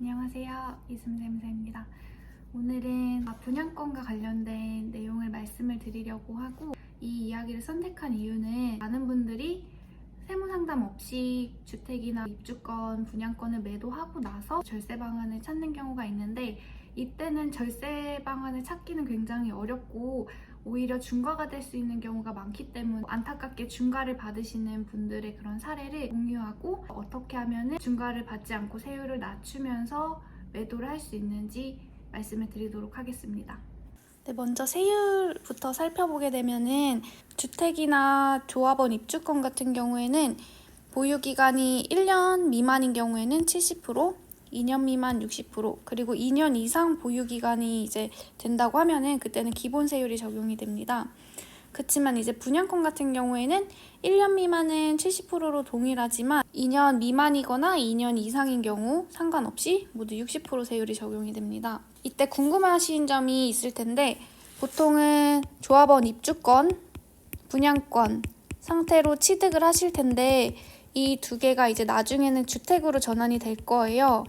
안녕하세요. 이승샘쌤입니다. 오늘은 분양권과 관련된 내용을 말씀을 드리려고 하고, 이 이야기를 선택한 이유는 많은 분들이 세무상담 없이 주택이나 입주권, 분양권을 매도하고 나서 절세 방안을 찾는 경우가 있는데, 이때는 절세 방안을 찾기는 굉장히 어렵고 오히려 중과가 될 수 있는 경우가 많기 때문에 안타깝게 중과를 받으시는 분들의 그런 사례를 공유하고, 어떻게 하면 중과를 받지 않고 세율을 낮추면서 매도를 할 수 있는지 말씀을 드리도록 하겠습니다. 네, 먼저 세율부터 살펴보게 되면은 주택이나 조합원 입주권 같은 경우에는 보유기간이 1년 미만인 경우에는 70%, 2년 미만 60%, 그리고 2년 이상 보유기간이 이제 된다고 하면은 그때는 기본 세율이 적용이 됩니다. 그렇지만 이제 분양권 같은 경우에는 1년 미만은 70%로 동일하지만 2년 미만이거나 2년 이상인 경우 상관없이 모두 60% 세율이 적용이 됩니다. 이때 궁금하신 점이 있을 텐데, 보통은 조합원 입주권, 분양권 상태로 취득을 하실 텐데 이 두 개가 이제 나중에는 주택으로 전환이 될 거예요.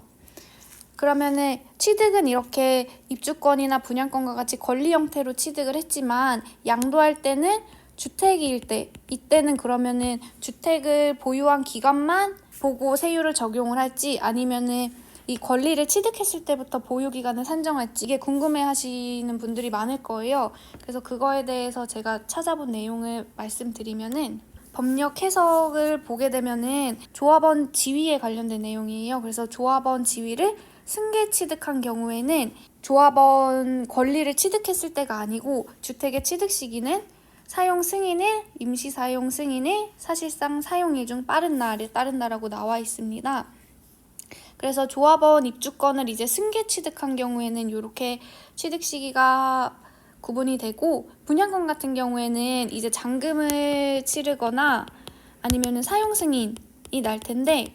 그러면은 취득은 이렇게 입주권이나 분양권과 같이 권리 형태로 취득을 했지만, 양도할 때는 주택일 때, 이때는 그러면은 주택을 보유한 기간만 보고 세율을 적용을 할지, 아니면은 이 권리를 취득했을 때부터 보유 기간을 산정할지, 이게 궁금해 하시는 분들이 많을 거예요. 그래서 그거에 대해서 제가 찾아본 내용을 말씀드리면은, 법력 해석을 보게 되면은 조합원 지위에 관련된 내용이에요. 그래서 조합원 지위를 승계 취득한 경우에는 조합원 권리를 취득했을 때가 아니고, 주택의 취득 시기는 사용 승인일, 임시 사용 승인일, 사실상 사용일 중 빠른 날에 따른다라고 나와 있습니다. 그래서 조합원 입주권을 이제 승계 취득한 경우에는 이렇게 취득 시기가 구분이 되고, 분양권 같은 경우에는 이제 잔금을 치르거나 아니면 사용 승인이 날 텐데,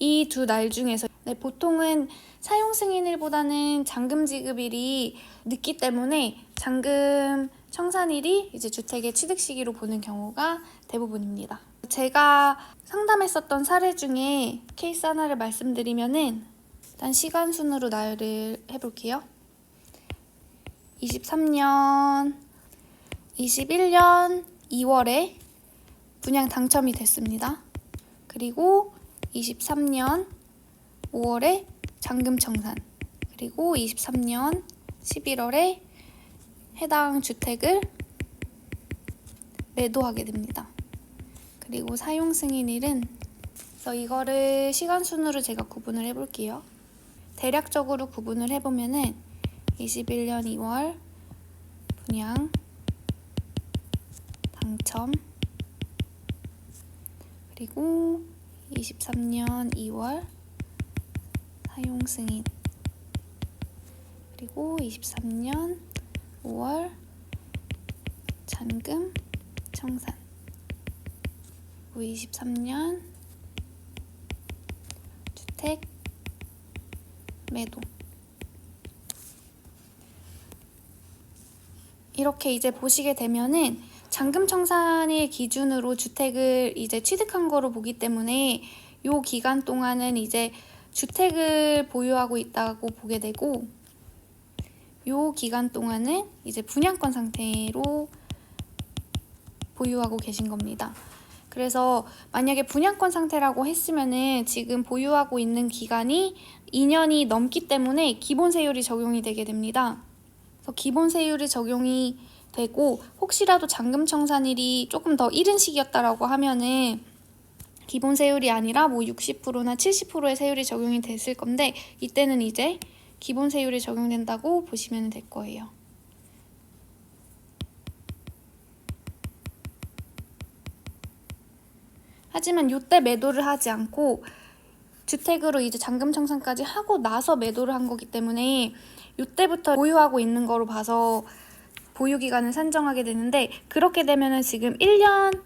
이 두 날 중에서 보통은 사용 승인일보다는 잔금 지급일이 늦기 때문에 잔금 청산일이 이제 주택의 취득 시기로 보는 경우가 대부분입니다. 제가 상담했었던 사례 중에 케이스 하나를 말씀드리면은, 일단 시간 순으로 나열을 해볼게요. 23년, 21년 2월에 분양 당첨이 됐습니다. 그리고 23년 5월에 잔금 청산, 그리고 23년 11월에 해당 주택을 매도하게 됩니다. 그리고 사용 승인일은, 그래서 이거를 시간 순으로 제가 구분을 해볼게요. 대략적으로 구분을 해보면은 21년 2월 분양 당첨, 그리고 23년 2월 사용 승인, 그리고 23년 5월 잔금 청산, 그리고 23년 주택 매도. 이렇게 이제 보시게 되면은 잔금 청산일 기준으로 주택을 이제 취득한 거로 보기 때문에 요 기간 동안은 이제 주택을 보유하고 있다고 보게 되고, 요 기간 동안은 이제 분양권 상태로 보유하고 계신 겁니다. 그래서 만약에 분양권 상태라고 했으면은 지금 보유하고 있는 기간이 2년이 넘기 때문에 기본 세율이 적용이 되게 됩니다. 그래서 기본 세율이 적용이 되고, 혹시라도 잔금 청산일이 조금 더 이른 시기였다라고 하면은 기본 세율이 아니라 뭐 60%나 70%의 세율이 적용이 됐을 건데, 이때는 이제 기본 세율이 적용된다고 보시면 될 거예요. 하지만 이때 매도를 하지 않고 주택으로 이제 잔금 청산까지 하고 나서 매도를 한 거기 때문에 이때부터 보유하고 있는 거로 봐서 보유 기간을 산정하게 되는데, 그렇게 되면은 지금 1년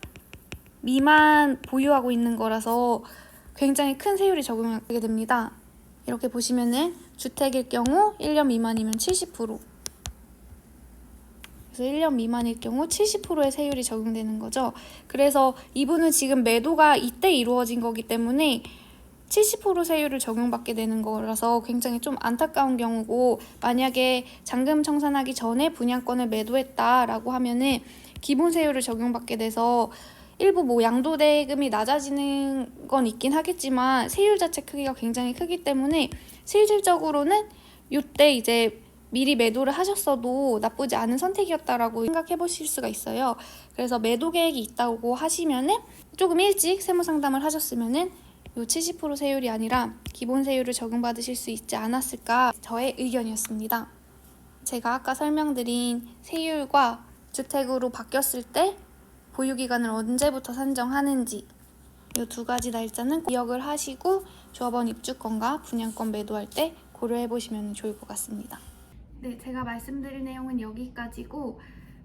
미만 보유하고 있는 거라서 굉장히 큰 세율이 적용하게 됩니다. 이렇게 보시면은 주택일 경우 1년 미만이면 70%, 그래서 1년 미만일 경우 70%의 세율이 적용되는 거죠. 그래서 이분은 지금 매도가 이때 이루어진 거기 때문에 70% 세율을 적용받게 되는 거라서 굉장히 좀 안타까운 경우고, 만약에 잔금 청산하기 전에 분양권을 매도했다라고 하면은 기본 세율을 적용받게 돼서 일부 뭐 양도대금이 낮아지는 건 있긴 하겠지만 세율 자체 크기가 굉장히 크기 때문에 실질적으로는 이때 이제 미리 매도를 하셨어도 나쁘지 않은 선택이었다라고 생각해 보실 수가 있어요. 그래서 매도 계획이 있다고 하시면은 조금 일찍 세무 상담을 하셨으면은 요 70% 세율이 아니라 기본 세율을 적용받으실 수 있지 않았을까, 저의 의견이었습니다. 제가 아까 설명드린 세율과 주택으로 바뀌었을 때 보유기간을 언제부터 산정하는지 이 두 가지 날짜는 기억을 하시고 조합원 입주권과 분양권 매도할 때 고려해 보시면 좋을 것 같습니다. 네, 제가 말씀드릴 내용은 여기까지고,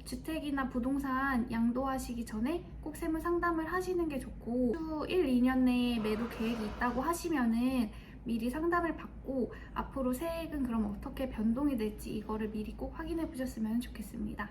주택이나 부동산 양도하시기 전에 꼭 세무 상담을 하시는 게 좋고, 또 1, 2년 내에 매도 계획이 있다고 하시면은 미리 상담을 받고 앞으로 세액은 그럼 어떻게 변동이 될지 이거를 미리 꼭 확인해 보셨으면 좋겠습니다.